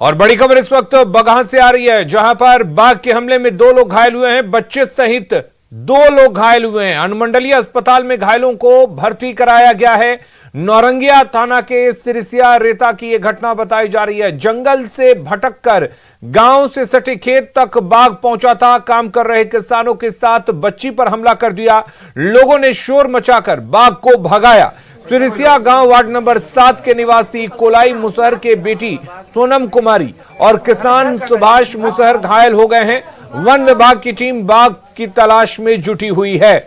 और बड़ी खबर इस वक्त बगहा से आ रही है, जहां पर बाघ के हमले में 2 लोग घायल हुए हैं। बच्चे सहित 2 लोग घायल हुए हैं। अनुमंडलीय अस्पताल में घायलों को भर्ती कराया गया है। नौरंगिया थाना के सिरसिया रेता की यह घटना बताई जा रही है। जंगल से भटककर गांव से सटे खेत तक बाघ पहुंचा था। काम कर रहे किसानों के साथ बच्ची पर हमला कर दिया। लोगों ने शोर मचाकर बाघ को भगाया। सिरसिया गांव वार्ड नंबर 7 के निवासी कोलाई मुसहर के बेटी सोनम कुमारी और किसान सुभाष मुसहर घायल हो गए हैं। वन विभाग की टीम बाघ की तलाश में जुटी हुई है।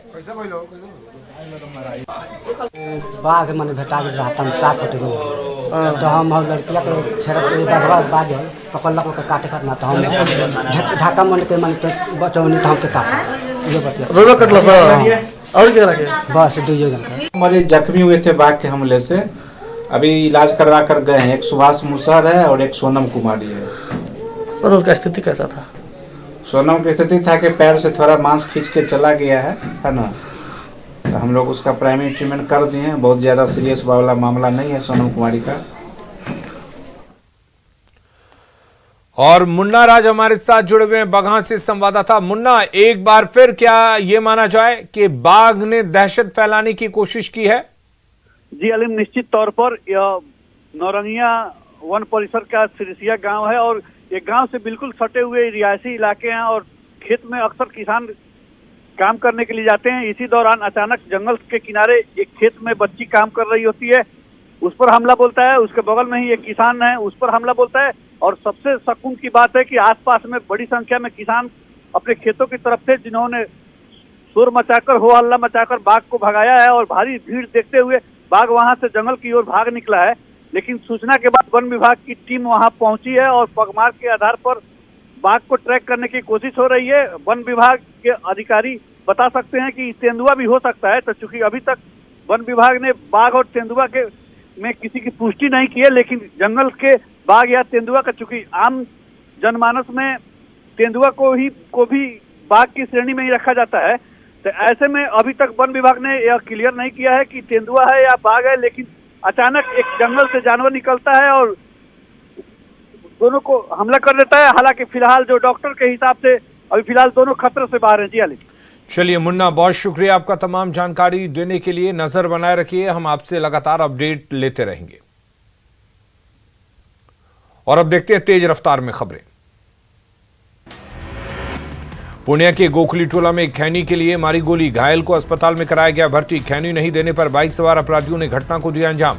बाघ मैंने भेटा रहता साफ हट गए तो हम लड़किया के छेड़ा बाघ पकड़लक काटे करना तो हम ढाका मन के बचौनी तो हमके काटा ये बतिया कटल सर और क्या रखे बस 2 जन मरीज जख्मी हुए थे बाघ के हमले से। अभी इलाज करवा कर गए हैं। एक सुभाष मुसहर है और एक सोनम कुमारी है। सर उसका स्थिति कैसा था? सोनम की स्थिति था कि पैर से थोड़ा मांस खींच के चला गया है ना। तो हम लोग उसका प्राइमरी ट्रीटमेंट कर दिए हैं। बहुत ज़्यादा सीरियस वाला मामला नहीं है सोनम कुमारी का। और मुन्ना राज हमारे साथ जुड़े हुए हैं बगहा से संवाददाता। मुन्ना, एक बार फिर क्या यह माना जाए कि बाघ ने दहशत फैलाने की कोशिश की है? जी अलीम, निश्चित तौर पर यह नौरंगिया वन परिसर का सिरसिया गांव है और ये गांव से बिल्कुल सटे हुए रिहायशी इलाके हैं और खेत में अक्सर किसान काम करने के लिए जाते हैं। इसी दौरान अचानक जंगल के किनारे एक खेत में बच्ची काम कर रही होती है, उस पर हमला बोलता है। उसके बगल में ही एक किसान है, उस पर हमला बोलता है। और सबसे सकून की बात है कि आसपास में बड़ी संख्या में किसान अपने खेतों की तरफ थे, जिन्होंने शोर मचाकर हो हल्ला मचाकर बाघ को भगाया है। और भारी भीड़ देखते हुए बाघ वहां से जंगल की ओर भाग निकला है। लेकिन सूचना के बाद वन विभाग की टीम वहां पहुंची है और पगमार्क के आधार पर बाघ को ट्रैक करने की कोशिश हो रही है। वन विभाग के अधिकारी बता सकते हैं कि तेंदुआ भी हो सकता है, तो चूंकि अभी तक वन विभाग ने बाघ और तेंदुआ के में किसी की पुष्टि नहीं की है, लेकिन जंगल के बाघ या तेंदुआ का चूंकि आम जनमानस में तेंदुआ को भी बाघ की श्रेणी में ही रखा जाता है, तो ऐसे में अभी तक वन विभाग ने यह क्लियर नहीं किया है कि तेंदुआ है या बाघ है। लेकिन अचानक एक जंगल से जानवर निकलता है और दोनों को हमला कर देता है। हालांकि फिलहाल जो डॉक्टर के हिसाब से अभी फिलहाल दोनों खतरे से बाहर हैं। जी अली। चलिए मुन्ना, बहुत शुक्रिया आपका तमाम जानकारी देने के लिए। नजर बनाए रखिए, हम आपसे लगातार अपडेट लेते रहेंगे। और अब देखते हैं तेज रफ्तार में खबरें। पुणे के गोखली टोला में खैनी के लिए मारी गोली, घायल को अस्पताल में कराया गया भर्ती। खैनी नहीं देने पर बाइक सवार अपराधियों ने घटना को दिया अंजाम।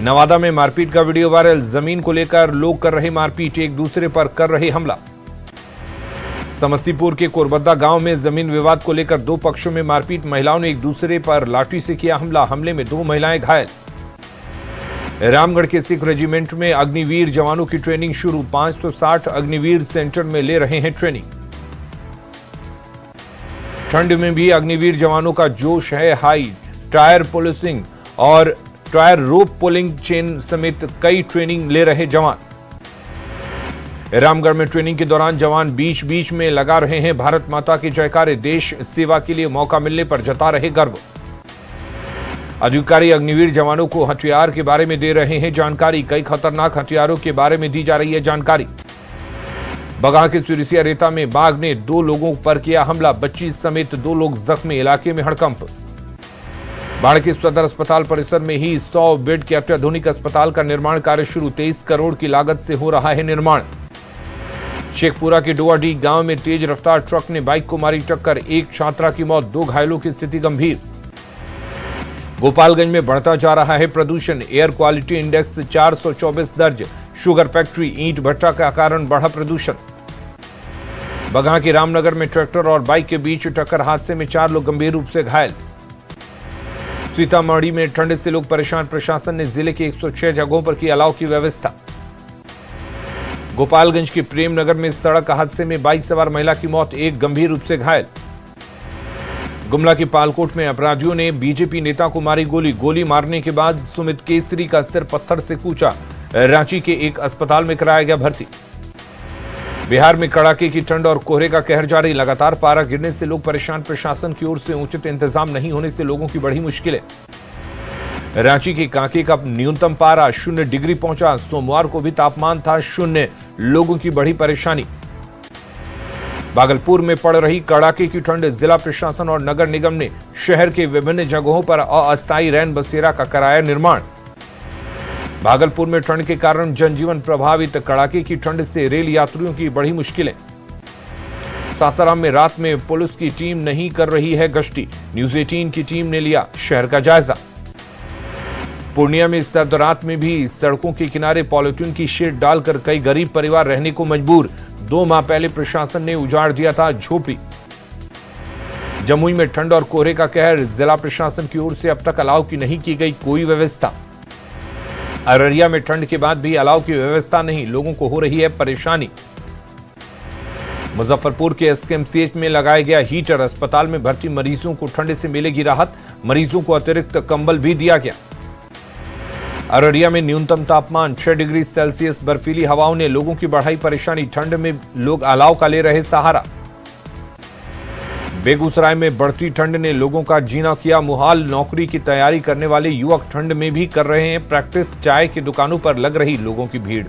नवादा में मारपीट का वीडियो वायरल, जमीन को लेकर लोग कर रहे मारपीट, एक दूसरे पर कर रहे हमला। समस्तीपुर के कोरबद्दा गांव में जमीन विवाद को लेकर 2 पक्षों में मारपीट, महिलाओं ने एक दूसरे पर लाठी से किया हमला, हमले में 2 महिलाएं घायल। रामगढ़ के सिख रेजिमेंट में अग्निवीर जवानों की ट्रेनिंग शुरू, 560 अग्निवीर सेंटर में ले रहे हैं ट्रेनिंग। ठंड में भी अग्निवीर जवानों का जोश है हाई, टायर पुलिसिंग और टायर रोप पुलिंग चेन समेत कई ट्रेनिंग ले रहे जवान। रामगढ़ में ट्रेनिंग के दौरान जवान बीच बीच में लगा रहे हैं भारत माता के जयकारे, देश सेवा के लिए मौका मिलने पर जता रहे गर्व। अधिकारी अग्निवीर जवानों को हथियार के बारे में दे रहे हैं जानकारी, कई खतरनाक हथियारों के बारे में दी जा रही है जानकारी। बगहा के सिरसिया रेता में बाघ ने 2 लोगों पर किया हमला, बच्ची समेत 2 लोग जख्मी, इलाके में हड़कंप। बाढ़ के सदर अस्पताल परिसर में ही 100 बेड के अत्याधुनिक अस्पताल का निर्माण कार्य शुरू, 23 करोड़ की लागत से हो रहा है निर्माण। शेखपुरा के डोआडी गांव में तेज रफ्तार ट्रक ने बाइक को मारी टक्कर, 1 छात्रा की मौत, 2 घायलों की स्थिति गंभीर। गोपालगंज में बढ़ता जा रहा है प्रदूषण, एयर क्वालिटी इंडेक्स 424 दर्ज, शुगर फैक्ट्री ईंट भट्टा का कारण बढ़ा प्रदूषण। बगहा के रामनगर में ट्रैक्टर और बाइक के बीच टक्कर, हादसे में 4 लोग गंभीर रूप से घायल। सीतामढ़ी में ठंड से लोग परेशान, प्रशासन ने जिले के 106 जगहों पर की अलाव की व्यवस्था। गोपालगंज के प्रेमनगर में सड़क हादसे में बाइक सवार महिला की मौत, 1 गंभीर रूप से घायल। गुमला के पालकोट में अपराधियों ने बीजेपी नेता को मारी गोली, गोली मारने के बाद सुमित केसरी का सिर पत्थर से कूचा, रांची के एक अस्पताल में कराया गया भर्ती। बिहार में कड़ाके की ठंड और कोहरे का कहर जारी, लगातार पारा गिरने से लोग परेशान, प्रशासन की ओर से उचित इंतजाम नहीं होने से लोगों की बढ़ी मुश्किलें। रांची के कांके का न्यूनतम पारा 0 डिग्री पहुंचा। सोमवार को भी तापमान था 0, लोगों की बढ़ी परेशानी। भागलपुर में पड़ रही कड़ाके की ठंड, जिला प्रशासन और नगर निगम ने शहर के विभिन्न जगहों पर अस्थायी रैन बसेरा का कराया निर्माण। भागलपुर में ठंड के कारण जनजीवन प्रभावित, कड़ाके की ठंड से रेल यात्रियों की बढ़ी मुश्किलें। सासाराम में रात में पुलिस की टीम नहीं कर रही है गश्ती, न्यूज 18 की टीम ने लिया शहर का जायजा। पूर्णिया में सर्द रात में भी सड़कों के किनारे पॉलिथीन की शेड डालकर कई गरीब परिवार रहने को मजबूर। 2 माह पहले प्रशासन ने उजाड़ दिया था झोपड़ी। जमुई में ठंड और कोहरे का कहर, जिला प्रशासन की ओर से अब तक अलाव की नहीं की गई कोई व्यवस्था। अररिया में ठंड के बाद भी अलाव की व्यवस्था नहीं, लोगों को हो रही है परेशानी। मुजफ्फरपुर के एसकेएमसीएच में लगाया गया हीटर, अस्पताल में भर्ती मरीजों को ठंड से मिलेगी राहत, मरीजों को अतिरिक्त कंबल भी दिया गया। अररिया में न्यूनतम तापमान 6 डिग्री सेल्सियस, बर्फीली हवाओं ने लोगों की बढ़ाई परेशानी, ठंड में लोग अलाव का ले रहे सहारा। बेगूसराय में बढ़ती ठंड ने लोगों का जीना किया मुहाल, नौकरी की तैयारी करने वाले युवक ठंड में भी कर रहे हैं प्रैक्टिस, चाय की दुकानों पर लग रही लोगों की भीड़।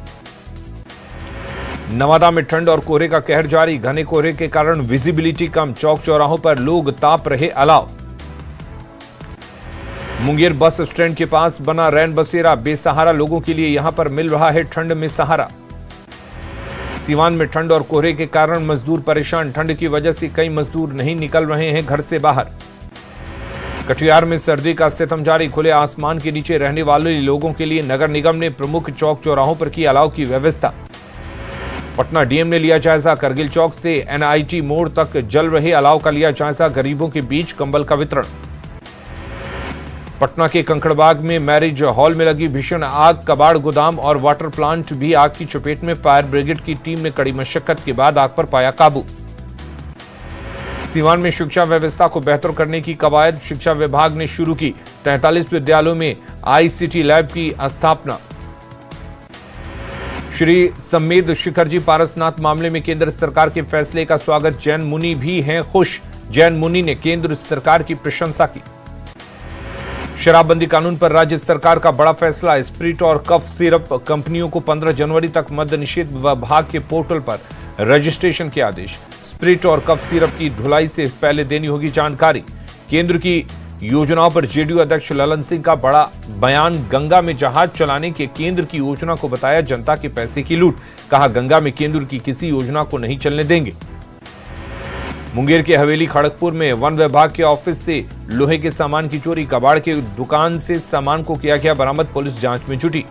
नवादा में ठंड और कोहरे का कहर जारी, घने कोहरे के कारण विजिबिलिटी कम, चौक चौराहों पर लोग ताप रहे अलाव। मुंगेर बस स्टैंड के पास बना रैन बसेरा, बेसहारा लोगों के लिए यहां पर मिल रहा है ठंड में सहारा। सीवान में ठंड और कोहरे के कारण मजदूर परेशान, ठंड की वजह से कई मजदूर नहीं निकल रहे हैं घर से बाहर। कटिहार में सर्दी का सितम जारी, खुले आसमान के नीचे रहने वाले लोगों के लिए नगर निगम ने प्रमुख चौक चौराहों पर की अलाव की व्यवस्था। पटना डीएम ने लिया जायजा, करगिल चौक से एनआईटी मोड़ तक जल रहे अलाव का लिया जायजा, गरीबों के बीच कंबल का वितरण। पटना के कंकड़बाग में मैरिज हॉल में लगी भीषण आग, कबाड़ गोदाम और वाटर प्लांट भी आग की चपेट में, फायर ब्रिगेड की टीम ने कड़ी मशक्कत के बाद आग पर पाया काबू। सीवान में शिक्षा व्यवस्था को बेहतर करने की कवायद, शिक्षा विभाग ने शुरू की, 43 विद्यालयों में आईसीटी लैब की स्थापना। श्री सम्मेद शिखरजी पारसनाथ मामले में केंद्र सरकार के फैसले का स्वागत, जैन मुनि भी हैं खुश, जैन मुनि ने केंद्र सरकार की प्रशंसा की। शराबबंदी कानून पर राज्य सरकार का बड़ा फैसला, स्प्रिट और कफ सिरप कंपनियों को 15 जनवरी तक मद्य निषेध विभाग के पोर्टल पर रजिस्ट्रेशन के आदेश। स्प्रिट और कफ सिरप की ढुलाई से पहले देनी होगी जानकारी। केंद्र की योजनाओं पर जेडीयू अध्यक्ष ललन सिंह का बड़ा बयान, गंगा में जहाज चलाने के केंद्र की योजना को बताया जनता के पैसे की लूट, कहा गंगा में केंद्र की किसी योजना को नहीं चलने देंगे। मुंगेर के हवेली खड़गपुर में वन विभाग के ऑफिस से लोहे के सामान की चोरी, कबाड़ के दुकान से सामान को किया गया बरामद, पुलिस जांच में जुटी।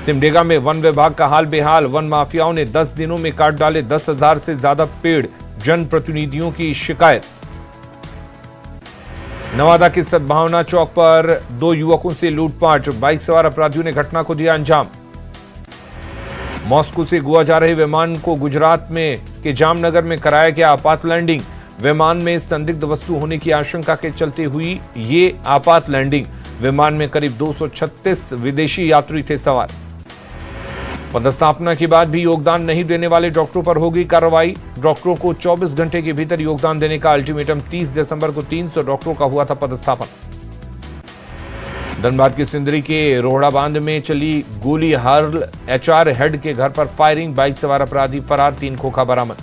सिमडेगा में वन विभाग का हाल बेहाल, वन माफियाओं ने 10 दिनों में काट डाले 10,000 से ज्यादा पेड़, जनप्रतिनिधियों की शिकायत। नवादा के सद्भावना चौक पर 2 युवकों से लूटपाट, बाइक सवार अपराधियों ने घटना को दिया अंजाम। मॉस्को से गोवा जा रहे विमान को गुजरात में के जामनगर में कराया गया आपात लैंडिंग, विमान में संदिग्ध वस्तु होने की आशंका के चलते हुई ये आपात लैंडिंग। विमान में करीब 236 विदेशी यात्री थे सवार। पदस्थापना के बाद भी योगदान नहीं देने वाले डॉक्टरों पर होगी कार्रवाई, डॉक्टरों को 24 घंटे के भीतर योगदान देने का अल्टीमेटम। 30 दिसंबर को 300 डॉक्टरों का हुआ था पदस्थापन। धनबाद के सिंदरी के रोहड़ा बांध में चली गोली, हर्ल एचआर हेड के घर पर फायरिंग, बाइक सवार अपराधी फरार, 3 खोखा बरामद।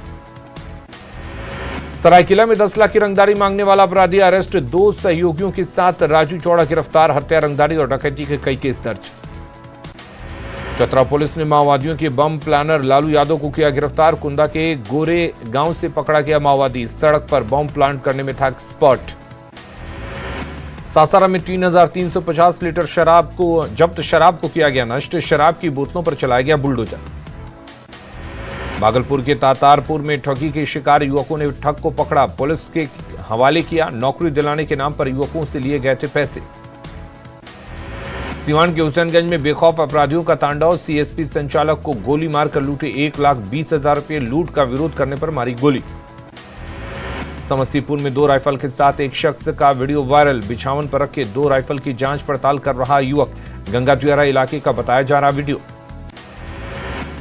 सरायकेला में 10 लाख की रंगदारी मांगने वाला अपराधी अरेस्ट, 2 सहयोगियों के साथ राजू चौड़ा गिरफ्तार, हत्या, रंगदारी और डकैती के कई केस दर्ज। चतरा पुलिस ने माओवादियों के बम प्लानर लालू यादव को किया गिरफ्तार, कुंदा के गोरे गांव से पकड़ा गया माओवादी, सड़क पर बम प्लांट करने में था एक्सपर्ट। सासाराम में 3,350 लीटर शराब को किया गया नष्ट, शराब की बोतलों पर चलाया गया बुलडोजर। भागलपुर के तातारपुर में ठगी के शिकार युवकों ने ठग को पकड़ा, पुलिस के हवाले किया, नौकरी दिलाने के नाम पर युवकों से लिए गए थे पैसे। सीवान के हुसैनगंज में बेखौफ अपराधियों का तांडव, सीएसपी संचालक को गोली मारकर लूटे 1,20,000 रुपये, लूट का विरोध करने पर मारी गोली। समस्तीपुर में 2 राइफल के साथ एक शख्स का वीडियो वायरल, बिछावन पर रखे 2 राइफल की जांच पड़ताल कर रहा युवक, गंगातियारा इलाके का बताया जा रहा वीडियो।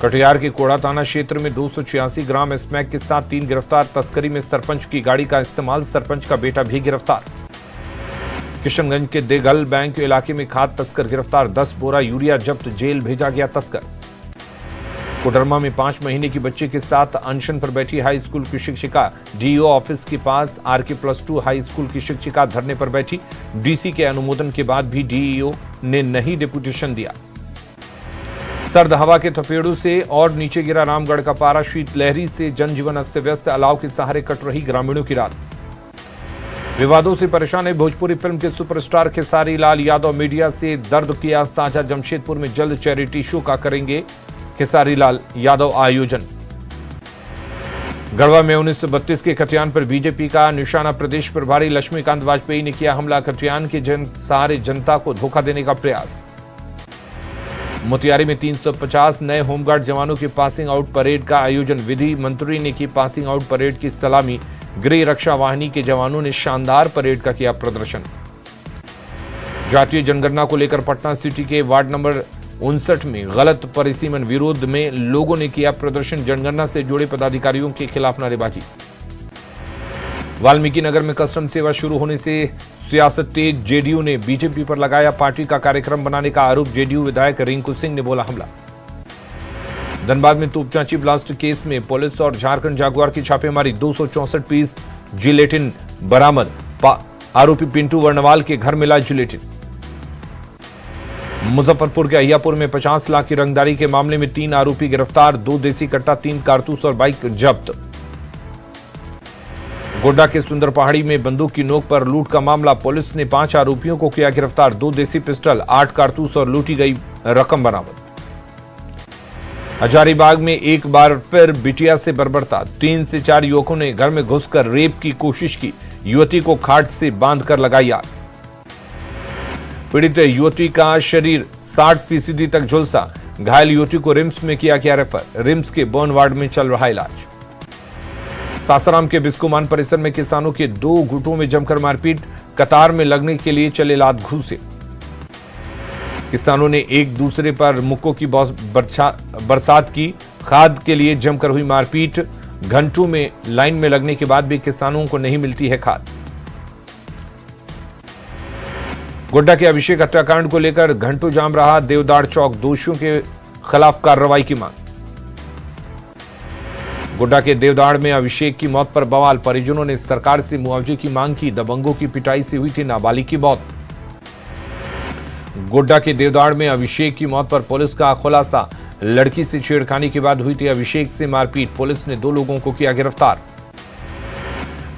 कटिहार के कोड़ा थाना क्षेत्र में 286 ग्राम स्मैक के साथ 3 गिरफ्तार, तस्करी में सरपंच की गाड़ी का इस्तेमाल, सरपंच का बेटा भी गिरफ्तार। किशनगंज के देगल बैंक इलाके में खाद तस्कर गिरफ्तार, 10 बोरा यूरिया जब्त, जेल भेजा गया तस्कर। कोडरमा में 5 महीने की बच्चे के साथ अनशन पर बैठी हाई स्कूल की शिक्षिका, डीईओ ऑफिस के पास RK+2 हाई स्कूल की शिक्षिका धरने पर बैठी, डीसी के अनुमोदन के बाद भी डीईओ ने नहीं डिप्यूटेशन दिया। सर्द हवा के थपेड़ों से और नीचे गिरा रामगढ़ का पारा, शीतलहरी से जनजीवन अस्त व्यस्त, अलाव के सहारे कट रही ग्रामीणों की रात। विवादों से परेशान है भोजपुरी फिल्म के सुपरस्टार खेसारी लाल यादव, मीडिया से दर्द किया साझा, जमशेदपुर में जल्द चैरिटी शो का करेंगे खेसारी लाल यादव आयोजन। गढ़वा में 1932 के खतियान पर बीजेपी का निशाना, प्रदेश प्रभारी लक्ष्मीकांत वाजपेयी ने किया हमला, खतियान के सहारे जनता को धोखा देने का प्रयास। मोतिहारी में 350 नए होमगार्ड जवानों की पासिंग आउट परेड का आयोजन, विधि मंत्री ने की पासिंग आउट परेड की सलामी, गृह रक्षा वाहिनी के जवानों ने शानदार परेड का किया प्रदर्शन। जातीय जनगणना को लेकर पटना सिटी के वार्ड नंबर 59 में गलत परिसीमन विरोध में लोगों ने किया प्रदर्शन, जनगणना से जुड़े पदाधिकारियों के खिलाफ नारेबाजी। वाल्मीकि नगर में कस्टम सेवा शुरू होने से सियासत तेज, जेडीयू ने बीजेपी पर लगाया पार्टी का कार्यक्रम बनाने का आरोप, जेडीयू विधायक रिंकू सिंह ने बोला हमला। धनबाद में तोपचांची ब्लास्ट केस में पुलिस और झारखंड जागुआर की छापेमारी, 264 पीस जिलेटिन बरामद, आरोपी पिंटू वर्णवाल के घर मिला जिलेटिन। मुजफ्फरपुर के अहियापुर में 50 लाख की रंगदारी के मामले में 3 आरोपी गिरफ्तार, 2 देसी कट्टा, 3 कारतूस और बाइक जब्त। गोड्डा के सुंदर पहाड़ी में बंदूक की नोक पर लूट का मामला, पुलिस ने 5 आरोपियों को किया गिरफ्तार, 2 देसी पिस्टल, 8 कारतूस और लूटी गई रकम बरामद। हजारीबाग में एक बार फिर बिटिया से बर्बरता, 3 से 4 युवकों ने घर में घुसकर रेप की कोशिश की, युवती को खाट से बांधकर लगाई आग। पीड़ित युवती का शरीर 60% तक झुलसा, घायल युवती को रिम्स में किया गया रेफर, रिम्स के बर्न वार्ड में चल रहा इलाज। सासाराम के बिस्कुमान परिसर में किसानों के 2 गुटों में जमकर मारपीट, कतार में लगने के लिए चले लात घूसे। किसानों ने एक दूसरे पर मुक्कों की बरसात की, खाद के लिए जमकर हुई मारपीट, घंटों में लाइन में लगने के बाद भी किसानों को नहीं मिलती है खाद। गोड्डा के अभिषेक हत्याकांड को लेकर घंटों जाम रहा देवदार चौक, दोषियों के खिलाफ कार्रवाई की मांग। गोड्डा के देवदाड़ में अभिषेक की मौत पर बवाल, परिजनों ने सरकार से मुआवजे की मांग की, दबंगों की पिटाई से हुई थी नाबालिग की मौत। गोड्डा के देवदाड़ में अभिषेक की मौत पर पुलिस का खुलासा, लड़की से छेड़खानी के बाद हुई थी अभिषेक से मारपीट, पुलिस ने 2 लोगों को किया गिरफ्तार।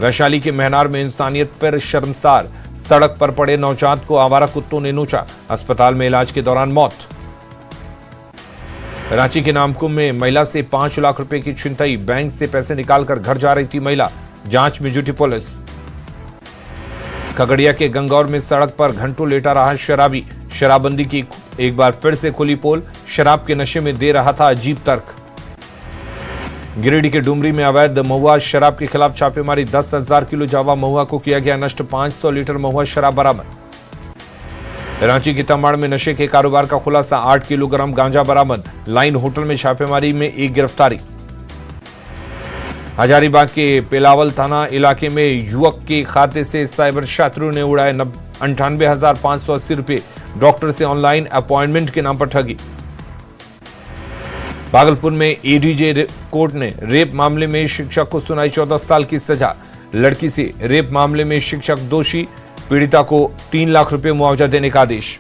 वैशाली के महनार में इंसानियत पर शर्मसार, सड़क पर पड़े नवजात को आवारा कुत्तों ने नोचा, अस्पताल में इलाज के दौरान मौत। रांची के नामकुम में महिला से 5 लाख रुपए की छिनतई, बैंक से पैसे निकालकर घर जा रही थी महिला, जांच में जुटी पुलिस। खगड़िया के गंगौर में सड़क पर घंटों लेटा रहा शराबी, शराबबंदी की एक बार फिर से खुली पोल, शराब के नशे में दे रहा था अजीब तर्क। गिरिडीह के डुमरी में अवैध महुआ शराब के खिलाफ छापेमारी, 10,000 किलो जावा महुआ को किया गया नष्ट, 500 लीटर महुआ शराब बरामद। रांची की तमाड़ में नशे के कारोबार का खुलासा, 8 किलोग्राम गांजा बरामद, लाइन होटल में छापेमारी में एक गिरफ्तारी। हजारीबाग के पेलावल थाना इलाके में युवक के खाते से साइबर छात्रों ने उड़ाए 98,580 रुपए, डॉक्टर से ऑनलाइन अपॉइंटमेंट के नाम पर ठगी। भागलपुर में एडीजे कोर्ट ने रेप मामले में शिक्षक को सुनाई 14 साल की सजा, लड़की से रेप मामले में शिक्षक दोषी, पीड़िता को 3 लाख रुपए मुआवजा देने का आदेश।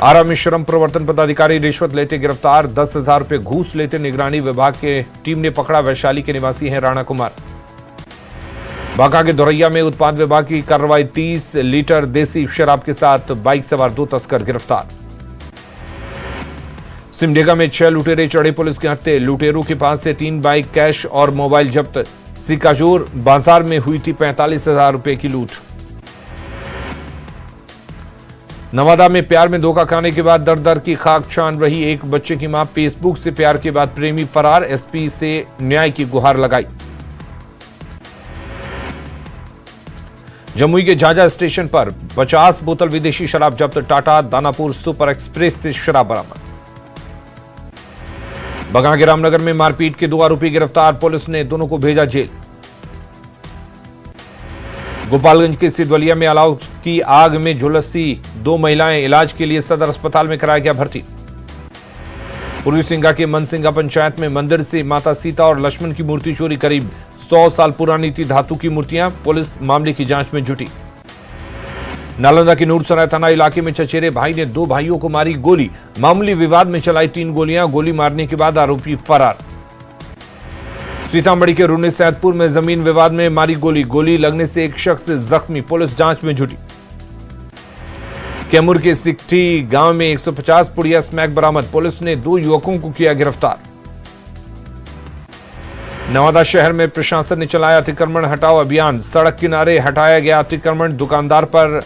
आरा में श्रम प्रवर्तन पदाधिकारी रिश्वत लेते गिरफ्तार, 10,000 रुपए घूस लेते निगरानी विभाग के टीम ने पकड़ा, वैशाली के निवासी हैं राणा कुमार। बांका के धोरैया में उत्पाद विभाग की कार्रवाई, 30 लीटर देसी शराब के साथ बाइक सवार 2 तस्कर गिरफ्तार। सिमडेगा में 6 लुटेरे चढ़े पुलिस के हत्थे, लुटेरों के पास से 3 बाइक, कैश और मोबाइल जब्त। सिकाजोर बाजार में हुई थी 45,000 रुपए की लूट। नवादा में प्यार में धोखा खाने के बाद दर दर की खाक छान रही एक बच्चे की मां, फेसबुक से प्यार के बाद प्रेमी फरार, एसपी से न्याय की गुहार लगाई। जमुई के झाझा स्टेशन पर 50 बोतल विदेशी शराब जब्त, टाटा दानापुर सुपर एक्सप्रेस से शराब बरामद। बगहा के रामनगर में मारपीट के 2 आरोपी गिरफ्तार, पुलिस ने दोनों को भेजा जेल। गोपालगंज के सिद्धवलिया में अलाव की आग में झुलसी 2 महिलाएं, इलाज के लिए सदर अस्पताल में कराया गया भर्ती। पूर्वी सिंगा के मनसिंगा पंचायत में मंदिर से माता सीता और लक्ष्मण की मूर्ति चोरी, करीब 100 साल पुरानी थी धातु की मूर्तियां, पुलिस मामले की जांच में जुटी। नालंदा के नूरसराय थाना इलाके में चचेरे भाई ने 2 भाइयों को मारी गोली, मामूली विवाद में चलाई 3 गोलियां, गोली मारने के बाद आरोपी फरार। सीतामढ़ी के रूनी सैदपुर में जमीन विवाद में मारी गोली, गोली लगने से एक शख्स जख्मी, पुलिस जांच में जुटी। कैमूर के सिकठी गांव में 150 पुड़िया स्मैक बरामद, पुलिस ने 2 युवकों को किया गिरफ्तार। नवादा शहर में प्रशासन ने चलाया अतिक्रमण हटाओ अभियान, सड़क किनारे हटाया गया अतिक्रमण, दुकानदार पर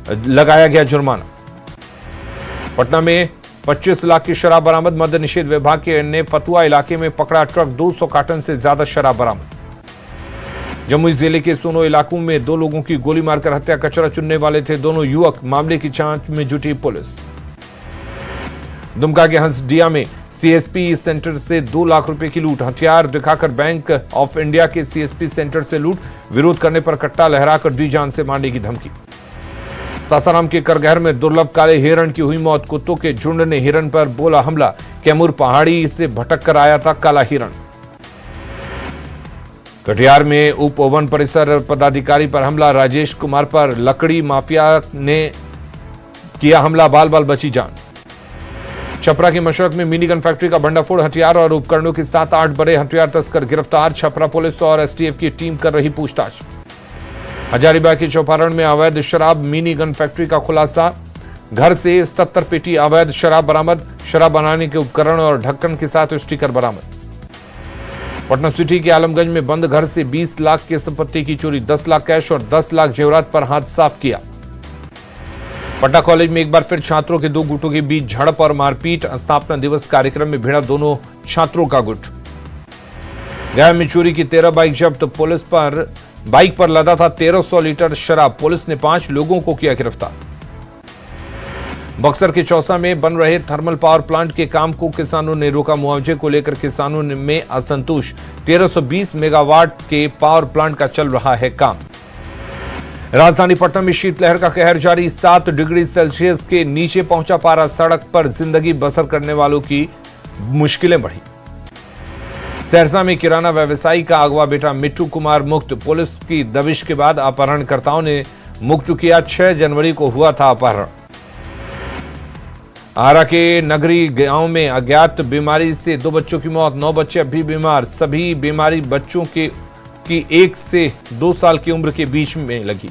लगाया गया जुर्माना। पटना में 25 लाख की शराब बरामद, मद्य निषेध विभाग ने फतुआ इलाके में पकड़ा ट्रक, 200 कार्टन से ज्यादा शराब बरामद। जमुई जिले के सोनो इलाकों में 2 लोगों की गोली मारकर हत्या, कचरा चुनने वाले थे दोनों युवक, मामले की जांच में जुटी पुलिस। दुमका के हंसडिया में सीएसपी सेंटर से 2 लाख रुपए की लूट, हथियार दिखाकर बैंक ऑफ इंडिया के सीएसपी सेंटर से लूट, विरोध करने पर कट्टा लहराकर दी जान से मारने की धमकी। सासाराम के करगहर में दुर्लभ काले हिरण की हुई मौत, कुत्तों के झुंड ने हिरण पर बोला हमला, कैमूर पहाड़ी से भटक कर आया था काला हिरण। कटिहार में उप वन परिसर पदाधिकारी पर हमला, राजेश कुमार पर लकड़ी माफिया ने किया हमला, बाल बाल बची जान। छपरा की मशरक में मिनी गन फैक्ट्री का भंडाफोड़, हथियार और उपकरणों के साथ 8 बड़े हथियार तस्कर गिरफ्तार, छपरा पुलिस और एसटीएफ की टीम कर रही पूछताछ। हजारीबाग के चौपारण में अवैध शराब, मिनी गन फैक्ट्री का खुलासा, घर से 70 पेटी अवैध शराब बरामद, शराब बनाने के उपकरण और ढक्कन के साथ स्टिकर बरामद। पटना सिटी के आलमगंज में बंद घर से 20 लाख के संपत्ति की चोरी, 10 लाख कैश और 10 लाख जेवरात पर हाथ साफ किया। पटना कॉलेज में एक बार फिर छात्रों के 2 गुटों के बीच झड़प और मारपीट, स्थापना दिवस कार्यक्रम में भिड़ा दोनों छात्रों का गुट। गया में चोरी की 13 बाइक जब्त, पुलिस पर बाइक पर लदा था 1300 लीटर शराब, पुलिस ने 5 लोगों को किया गिरफ्तार। बक्सर के चौसा में बन रहे थर्मल पावर प्लांट के काम को किसानों ने रोका, मुआवजे को लेकर किसानों में असंतोष, 1320 मेगावाट के पावर प्लांट का चल रहा है काम। राजधानी पटना में शीतलहर का कहर जारी, 7 डिग्री सेल्सियस के नीचे पहुंचा पारा, सड़क पर जिंदगी बसर करने वालों की मुश्किलें बढ़ी। सहरसा में किराना व्यवसायी का अगवा बेटा मिट्टू कुमार मुक्त, पुलिस की दबिश के बाद अपहरणकर्ताओं ने मुक्त किया, 6 जनवरी को हुआ था अपहरण। आरा के नगरी गांव में अज्ञात बीमारी से 2 बच्चों की मौत, 9 बच्चे अब भी बीमार, सभी बीमारी बच्चों की 1 से 2 साल की उम्र के बीच में लगी।